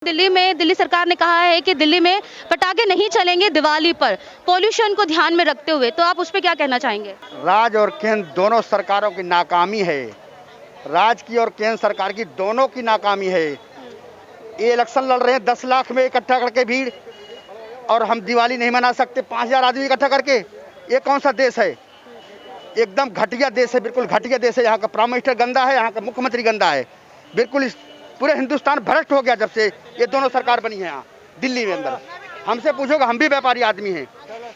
दिल्ली में दिल्ली सरकार ने कहा है कि दिल्ली में पटाखे नहीं चलेंगे दिवाली पर, पॉल्यूशन को ध्यान में रखते हुए। तो आप उस पे क्या कहना चाहेंगे? राज्य और केंद्र दोनों सरकारों की नाकामी है। राज्य की और केंद्र सरकार की दोनों की नाकामी है। ये इलेक्शन लड़ रहे हैं 10 लाख में इकट्ठा करके भीड़, और हम दिवाली नहीं मना सकते 5000 आदमी इकट्ठा करके। ये कौन सा देश है? एकदम घटिया देश है, बिल्कुल घटिया देश है। यहाँ का प्राइम मिनिस्टर गंदा है, यहाँ का मुख्यमंत्री गंदा है। बिल्कुल पूरे हिंदुस्तान भ्रष्ट हो गया जब से ये दोनों सरकार बनी है यहाँ दिल्ली में अंदर। हमसे पूछोगे, हम भी व्यापारी आदमी हैं।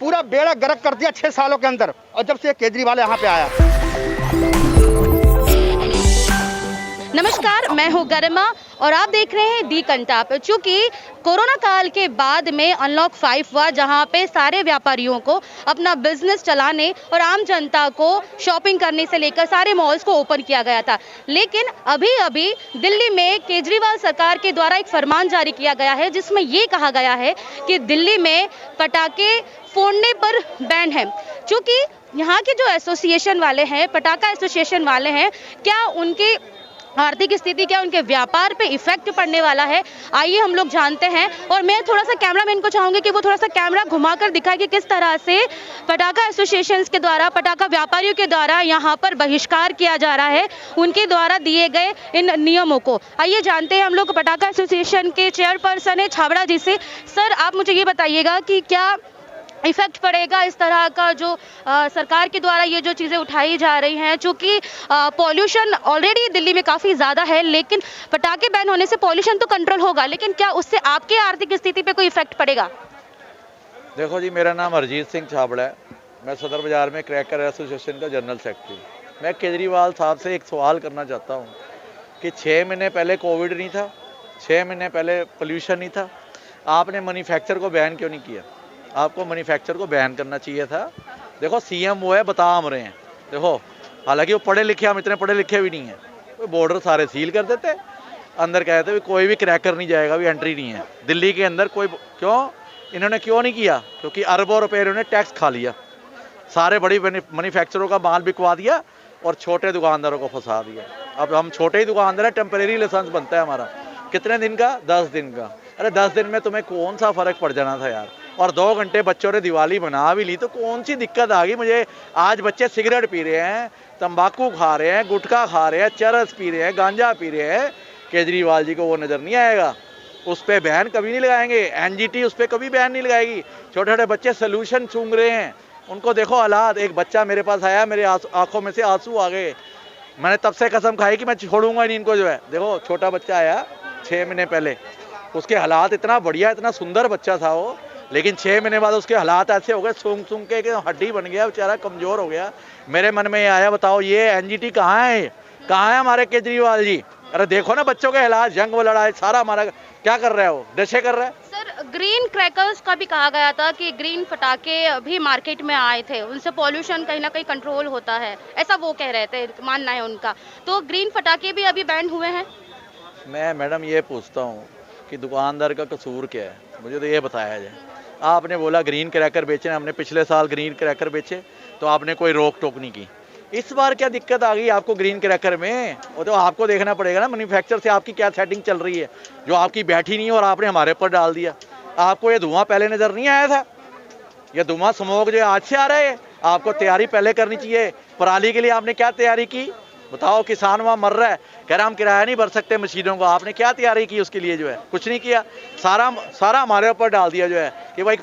पूरा बेड़ा गर्क कर दिया 6 सालों के अंदर, और जब से केजरीवाल यहाँ पे आया। नमस्कार, मैं हूँ गरिमा और आप देख रहे हैं दी कंटाप। चूँकि कोरोना काल के बाद में अनलॉक 5 हुआ, जहाँ पे सारे व्यापारियों को अपना बिजनेस चलाने और आम जनता को शॉपिंग करने से लेकर सारे मॉल्स को ओपन किया गया था। लेकिन अभी अभी दिल्ली में केजरीवाल सरकार के द्वारा एक फरमान जारी किया गया है, जिसमें ये कहा गया है कि दिल्ली में पटाखे फोड़ने पर बैन है। चूँकि यहाँ के जो एसोसिएशन वाले हैं, पटाखा एसोसिएशन वाले हैं, क्या उनकी आर्थिक स्थिति, क्या उनके व्यापार पे इफेक्ट पड़ने वाला है? आइए हम लोग जानते हैं। और मैं थोड़ा सा कैमरामैन को चाहूंगी कि वो थोड़ा सा कैमरा घुमाकर दिखाए कि किस तरह से पटाखा एसोसिएशंस के द्वारा, पटाखा व्यापारियों के द्वारा यहाँ पर बहिष्कार किया जा रहा है उनके द्वारा दिए गए इन नियमों को। आइए जानते हैं हम लोग पटाखा एसोसिएशन के चेयरपर्सन है छाबड़ा जी से। सर, आप मुझे ये बताइएगा कि क्या इफेक्ट पड़ेगा इस तरह का जो सरकार के द्वारा ये जो चीज़ें उठाई जा रही हैं? चूँकि पॉल्यूशन ऑलरेडी दिल्ली में काफ़ी ज़्यादा है, लेकिन पटाखे बैन होने से पॉल्यूशन तो कंट्रोल होगा, लेकिन क्या उससे आपकी आर्थिक स्थिति पे कोई इफेक्ट पड़ेगा? देखो जी, मेरा नाम हरजीत सिंह छाबड़ा है। मैं सदर बाज़ार में क्रैकर एसोसिएशन का जनरल सेक्रेटरी। मैं केजरीवाल साहब से एक सवाल करना चाहता हूँ कि 6 महीने पहले कोविड नहीं था, 6 महीने पहले पोल्यूशन नहीं था, आपने मैन्युफैक्चर को बैन क्यों नहीं किया? आपको मैन्युफैक्चर को बैन करना चाहिए था। देखो, सीएम वो है, बता हम रहे हैं। देखो, हालांकि वो पढ़े लिखे, हम इतने पढ़े लिखे भी नहीं हैं। कोई बॉर्डर सारे सील कर देते, अंदर कहते कोई भी क्रैकर नहीं जाएगा, भी एंट्री नहीं है दिल्ली के अंदर। कोई क्यों इन्होंने क्यों नहीं किया? क्योंकि अरबों रुपये इन्होंने टैक्स खा लिया, सारे बड़ी मैन्युफैक्चररों का माल बिकवा दिया और छोटे दुकानदारों को फंसा दिया। अब हम छोटे ही दुकानदार हैं, टेम्परेरी लाइसेंस बनता है हमारा। कितने दिन का? 10 दिन का। अरे 10 दिन में तुम्हें कौन सा फ़र्क पड़ जाना था यार? और 2 घंटे बच्चों ने दिवाली बना भी ली, तो कौन सी दिक्कत आ गई मुझे? आज बच्चे सिगरेट पी रहे हैं, तंबाकू खा रहे हैं, गुटखा खा रहे हैं, चरस पी रहे हैं, गांजा पी रहे हैं। केजरीवाल जी को वो नज़र नहीं आएगा? उस पर बैन कभी नहीं लगाएंगे। एनजीटी उस पर कभी बैन नहीं लगाएगी। छोटे छोटे बच्चे सोल्यूशन सूंघ रहे हैं, उनको देखो हालात। एक बच्चा मेरे पास आया, मेरे आंखों में से आंसू आ गए। मैंने तब से कसम खाई कि मैं छोड़ूंगा नहीं इनको। जो है, देखो, छोटा बच्चा आया 6 महीने पहले, उसके हालात इतना बढ़िया, इतना सुंदर बच्चा था वो, लेकिन 6 महीने बाद उसके हालात ऐसे हो गए, सूंघ सूंघ के हड्डी बन गया, बेचारा कमज़ोर हो गया। मेरे मन में ये आया, बताओ ये एनजीटी कहाँ है? कहाँ है हमारे केजरीवाल जी? अरे देखो ना बच्चों के हालात, जंग वो लड़ाई सारा हमारा क्या कर रहा है? वो नशे कर रहा है। सर, ग्रीन क्रैकर्स का भी कहा गया था कि ग्रीन पटाखे भी मार्केट में आए थे, उनसे पॉल्यूशन कहीं ना कहीं कंट्रोल होता है, ऐसा वो कह रहे थे, मानना है उनका। तो ग्रीन पटाखे भी अभी बैन हुए हैं। मैं मैडम ये पूछता हूँ कि दुकानदार का कसूर क्या है? मुझे तो ये बताया जाए। आपने बोला ग्रीन क्रैकर बेचे, हमने पिछले साल ग्रीन क्रैकर बेचे, तो आपने कोई रोक टोक नहीं की। इस बार क्या दिक्कत आ गई आपको ग्रीन क्रैकर में? वो तो आपको देखना पड़ेगा ना, मैन्युफैक्चर से आपकी क्या सेटिंग चल रही है, जो आपकी बैठी नहीं है और आपने हमारे ऊपर डाल दिया। आपको ये धुआं पहले नज़र नहीं आया था? ये धुआं स्मोक जो आज से आ रहा है, आपको तैयारी पहले करनी चाहिए। पराली के लिए आपने क्या तैयारी की? बताओ, किसान वहाँ मर रहा है, कह रहा हम किराया नहीं भर सकते मशीनों को। आपने क्या तैयारी की उसके लिए? जो है कुछ नहीं किया, सारा हमारे ऊपर डाल दिया जो है कि भाई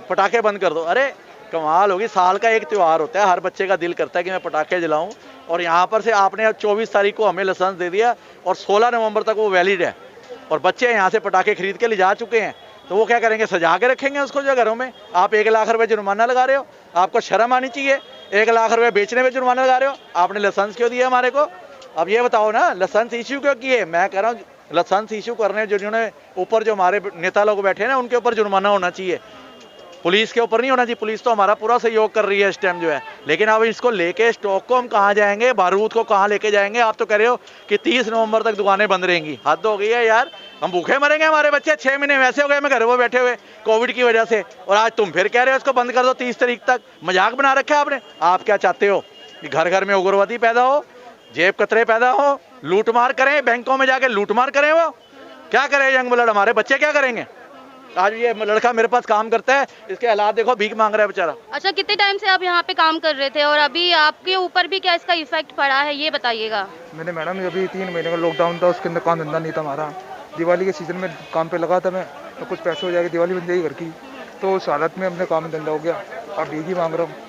पटाखे बंद कर दो। अरे कमाल होगी, साल का एक त्यौहार होता है, हर बच्चे का दिल करता है कि मैं पटाखे जलाऊं, और यहाँ पर से आपने 24 तारीख को हमें लाइसेंस दे दिया और 16 नवंबर तक वो वैलिड है, और बच्चे यहाँ से पटाखे खरीद के ले जा चुके हैं। तो वो क्या करेंगे? सजा के रखेंगे उसको जो घरों में। आप 1 लाख रुपये जुर्माना लगा रहे हो, आपको शर्म आनी चाहिए। 1 लाख रुपये बेचने में जुर्माना लगा रहे हो, आपने लाइसेंस क्यों दिया हमारे को? अब ये बताओ ना, लाइसेंस इश्यू क्यों किए? मैं कह रहा हूँ लाइसेंस इश्यू करने जिन्होंने ऊपर, जो हमारे नेता लोग बैठे हैं ना, उनके ऊपर जुर्माना होना चाहिए, पुलिस के ऊपर नहीं होना चाहिए। पुलिस तो हमारा पूरा सहयोग कर रही है इस टाइम जो है, लेकिन अब इसको लेके स्टॉक को हम कहाँ जाएंगे? बारूद को कहाँ लेके जाएंगे? आप तो कह रहे हो कि 30 नवंबर तक दुकानें बंद रहेंगी। हद हो गई है यार, हम भूखे मरेंगे, हमारे बच्चे 6 महीने वैसे हो गए मैं घर में बैठे हुए कोविड की वजह से, और आज तुम फिर कह रहे हो इसको बंद कर दो 30 तारीख तक। मजाक बना रखा है आपने। आप क्या चाहते हो कि घर घर में उग्रवादी पैदा हो, जेब कतरे पैदा हो, लूटमार करें, बैंकों में जाके लूटमार करें? वो क्या करे यंग ब्लड, हमारे बच्चे क्या करेंगे? आज ये लड़का मेरे पास काम करता है, इसके हालात देखो, भीख मांग रहा है बेचारा। अच्छा, कितने टाइम से आप यहाँ पे काम कर रहे थे और अभी आपके ऊपर भी क्या इसका इफेक्ट पड़ा है, ये बताइएगा। मैंने मैडम अभी 3 महीने का लॉकडाउन था, उसके अंदर काम धंधा नहीं था हमारा। दिवाली के सीजन में काम पे लगा था मैं, तो कुछ पैसे हो जाएगा, दिवाली बन जाएगी घर की, तो उस हालत में अपने काम धंधा हो गया, अब भीख ही मांग रहा हूँ।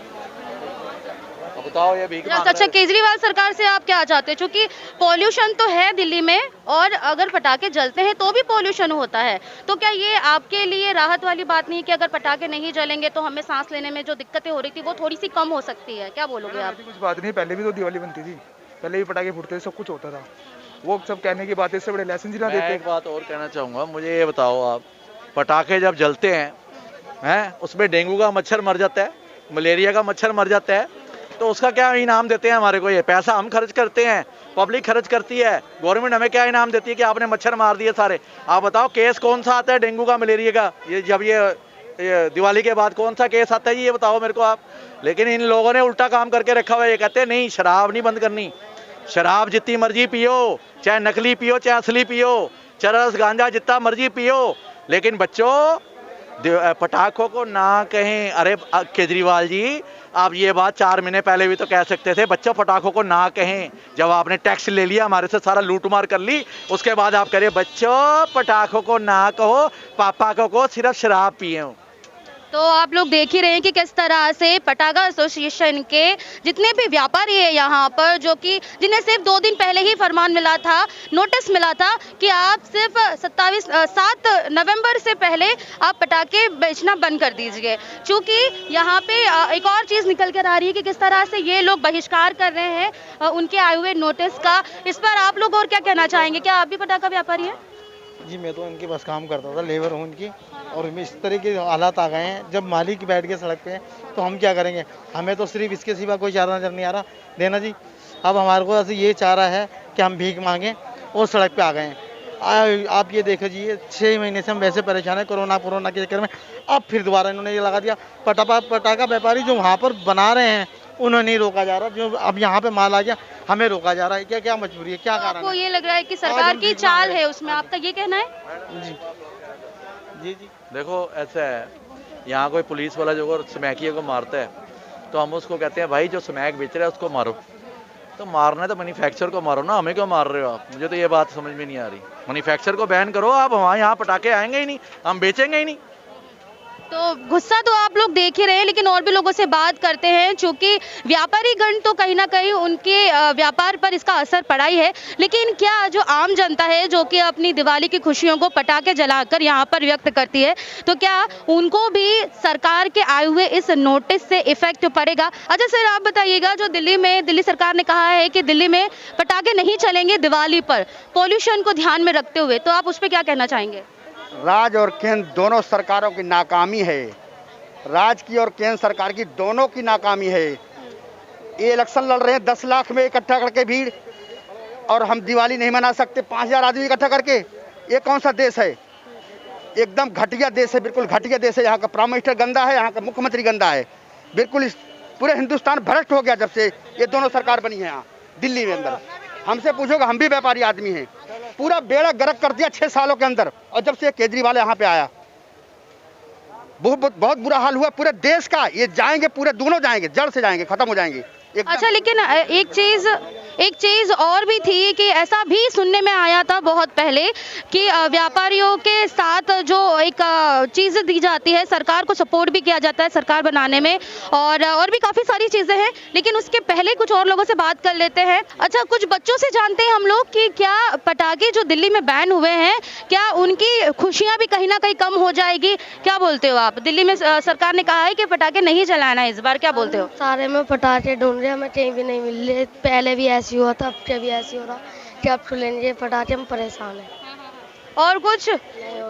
बताओ ये भीख मांग अच्छा, केजरीवाल सरकार से आप क्या चाहते हो? क्योंकि पॉल्यूशन तो है दिल्ली में और अगर पटाखे जलते हैं तो भी पॉल्यूशन होता है, तो क्या ये आपके लिए राहत वाली बात नहीं कि अगर पटाखे नहीं जलेंगे तो हमें सांस लेने में जो दिक्कतें हो रही थी वो थोड़ी सी कम हो सकती है? क्या बोलोगे आप? कुछ बात नहीं, पहले भी तो दिवाली बनती थी, पहले भी पटाखे फूटते थे, सब कुछ होता था, वो सब कहने की बात है, इससे बड़े लाइसेंस ही ना मैं देते। एक बात और कहना चाहूँगा, मुझे ये बताओ आप, पटाखे जब जलते हैं उसमें डेंगू का मच्छर मर जाता है, मलेरिया का मच्छर मर जाता है, तो उसका क्या इनाम देते हैं हमारे को? ये पैसा हम खर्च करते हैं, पब्लिक खर्च करती है, गवर्नमेंट हमें क्या इनाम देती है कि आपने मच्छर मार दिए सारे? आप बताओ केस कौन सा आता है डेंगू का, मलेरिया का? ये जब ये दिवाली के बाद कौन सा केस आता है जी, ये बताओ मेरे को आप। लेकिन इन लोगों ने उल्टा काम करके रखा हुआ है, ये कहते हैं नहीं शराब नहीं बंद करनी, शराब जितनी मर्जी पियो, चाहे नकली पियो चाहे असली पियो, चरस गांजा जितना मर्जी पियो, लेकिन बच्चों पटाखों को ना कहें। अरे केजरीवाल जी, आप ये बात 4 महीने पहले भी तो कह सकते थे, बच्चों पटाखों को ना कहें। जब आपने टैक्स ले लिया, हमारे से सारा लूट मार कर ली, उसके बाद आप कह रहे बच्चों पटाखों को ना कहो, पापा को सिर्फ शराब पिए। तो आप लोग देख ही रहे हैं कि किस तरह से पटाखा एसोसिएशन के जितने भी व्यापारी है यहाँ पर, जो कि जिन्हें सिर्फ 2 दिन पहले ही फरमान मिला था, नोटिस मिला था कि आप सिर्फ 7 नवंबर से पहले आप पटाखे बेचना बंद कर दीजिए। चूँकि यहाँ पे एक और चीज़ निकल कर आ रही है कि किस तरह से ये लोग बहिष्कार कर रहे हैं उनके आए हुए नोटिस का। इस पर आप लोग और क्या कहना चाहेंगे? क्या आप भी पटाखा व्यापारी हैं? जी, मैं तो इनके पास काम करता था, लेबर हूँ इनकी, और इस तरह के हालात आ गए हैं। जब मालिक बैठ गए सड़क पे तो हम क्या करेंगे? हमें तो सिर्फ इसके सिवा कोई चारा नजर नहीं आ रहा देना जी। अब हमारे को ऐसे ये चाह रहा है कि हम भीख मांगें और सड़क पे आ गए हैं। आप ये देखो जी, 6 महीने से हम वैसे परेशान हैं कोरोना के चक्कर में। अब फिर दोबारा इन्होंने ये लगा दिया। पटाखा व्यापारी जो वहाँ पर बना रहे हैं उन्हें नहीं रोका जा रहा, जो अब यहाँ पे माल आ गया हमें रोका जा रहा है। क्या मजबूरी है, क्या कारण है? आपको ये लग रहा है कि सरकार की चाल है उसमें, आपका ये कहना है? जी जी जी देखो ऐसा है, यहाँ कोई पुलिस वाला जो स्मैकिया को मारता है तो हम उसको कहते हैं भाई जो स्मैक बेच रहा है उसको मारो। तो मारना है तो मैन्युफैक्चरर को मारो ना, हमें क्यों मार रहे हो आप? मुझे तो ये बात समझ में नहीं आ रही। मैन्युफैक्चरर को बैन करो आप, हमारे यहाँ पटाखे आएंगे ही नहीं, हम बेचेंगे ही नहीं। तो गुस्सा तो आप लोग देख ही रहे हैं, लेकिन और भी लोगों से बात करते हैं। चूंकि व्यापारी गण तो कहीं ना कहीं उनके व्यापार पर इसका असर पड़ा ही है, लेकिन क्या जो आम जनता है जो कि अपनी दिवाली की खुशियों को पटाखे जलाकर यहाँ पर व्यक्त करती है, तो क्या उनको भी सरकार के आए हुए इस नोटिस से इफेक्ट पड़ेगा? अच्छा सर, आप बताइएगा, जो दिल्ली सरकार ने कहा है कि दिल्ली में पटाखे नहीं चलेंगे दिवाली पर, पॉल्यूशन को ध्यान में रखते हुए, तो आप उस पर क्या कहना चाहेंगे? राज्य और केंद्र दोनों सरकारों की नाकामी है, राज्य की और केंद्र सरकार की दोनों की नाकामी है। ये इलेक्शन लड़ रहे हैं 10 लाख में इकट्ठा करके भीड़, और हम दिवाली नहीं मना सकते 5000 आदमी इकट्ठा करके। ये कौन सा देश है? एकदम घटिया देश है, बिल्कुल घटिया देश है। यहाँ का प्राइम मिनिस्टर गंदा है, यहाँ का मुख्यमंत्री गंदा है, बिल्कुल इस पूरे हिंदुस्तान भ्रष्ट हो गया जब से ये दोनों सरकार बनी है यहाँ दिल्ली में अंदर। हमसे पूछोगे, हम भी व्यापारी आदमी हैं, पूरा बेड़ा गर्क कर दिया 6 सालों के अंदर। और जब से केजरीवाल यहाँ पे आया बहुत बुरा हाल हुआ पूरे देश का। ये जाएंगे, पूरे दोनों जाएंगे, जड़ से जाएंगे, खत्म हो जाएंगे। अच्छा, लेकिन एक चीज और भी थी कि ऐसा भी सुनने में आया था बहुत पहले कि व्यापारियों के साथ जो एक चीज़ दी जाती है, सरकार को सपोर्ट भी किया जाता है सरकार बनाने में, और भी काफ़ी सारी चीज़ें हैं। लेकिन उसके पहले कुछ और लोगों से बात कर लेते हैं। अच्छा, कुछ बच्चों से जानते हैं हम लोग कि क्या पटाखे जो दिल्ली में बैन हुए हैं, क्या उनकी खुशियाँ भी कहीं ना कहीं कम हो जाएगी? क्या बोलते हो आप? दिल्ली में सरकार ने कहा है कि पटाखे नहीं जलाना है इस बार, क्या बोलते हो? सारे में पटाखे ढूंढ रहे, हमें कहीं भी नहीं मिल रहे। पहले भी ऐसे हुआ था, अब भी ऐसे हो रहा कि अब खुलेंगे पटाखे, हम परेशान हैं। और कुछ नहीं,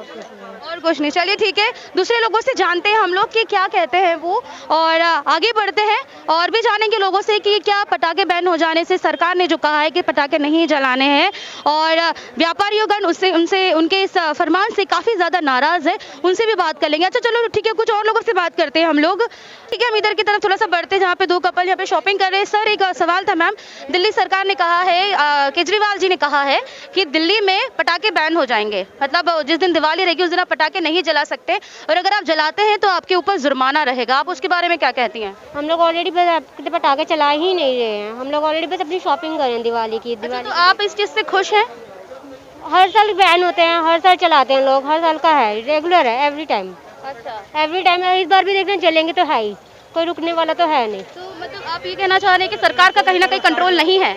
और कुछ नहीं। चलिए ठीक है, दूसरे लोगों से जानते हैं हम लोग कि क्या कहते हैं वो, और आगे बढ़ते हैं और भी जानेंगे लोगों से कि क्या पटाखे बैन हो जाने से सरकार ने जो कहा है कि पटाखे नहीं जलाने हैं, और व्यापारीगण उनसे उनके इस फरमान से काफ़ी ज़्यादा नाराज़ है, उनसे भी बात कर लेंगे। अच्छा चलो ठीक है, कुछ और लोगों से बात करते हैं हम लोग। ठीक है, हम इधर की तरफ थोड़ा सा बढ़ते हैं जहाँ पे 2 कपल यहाँ पे शॉपिंग कर रहे हैं। सर, एक सवाल था मैम, दिल्ली सरकार ने कहा है, केजरीवाल जी ने कहा है कि दिल्ली में पटाखे बैन हो जाएंगे, पटाखे, मतलब जिस दिन दिवाली रहेगी उस दिन आप पटाखे नहीं जला सकते, और अगर आप जलाते हैं तो आपके ऊपर जुर्माना रहेगा। आप उसके बारे में क्या कहती हैं? हम लोग ऑलरेडी बस पटाखे चला ही नहीं रहे हैं, हम लोग ऑलरेडी बस अपनी शॉपिंग कर रहे हैं दिवाली की। अच्छा, तो आप इस चीज़ से खुश हैं? हर साल बैन होते हैं, हर साल चलाते हैं लोग, हर साल का है, रेगुलर है, एवरी टाइम। अच्छा, एवरी टाइम इस बार भी देखना चलेंगे तो है ही, कोई रुकने वाला तो है नहीं। तो मतलब आप ये कहना चाह रहे हैं कि सरकार का कहीं ना कहीं कंट्रोल नहीं है?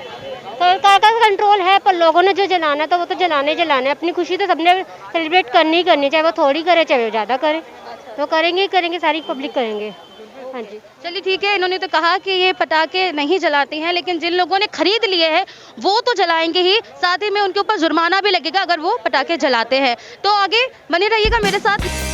सरकार का कंट्रोल है, पर लोगों ने जो जलाना था वो तो जलाने जलाना है। अपनी खुशी तो सबने सेलिब्रेट करनी ही करनी, चाहे वो थोड़ी करे चाहे वो ज़्यादा करे, तो करेंगे ही करेंगे, सारी पब्लिक करेंगे। हाँ जी, चलिए ठीक है, इन्होंने तो कहा कि ये पटाखे नहीं जलाती हैं, लेकिन जिन लोगों ने खरीद लिए हैं वो तो जलाएंगे ही, साथ ही में उनके ऊपर जुर्माना भी लगेगा अगर वो पटाखे जलाते हैं। तो आगे बने रहिएगा मेरे साथ।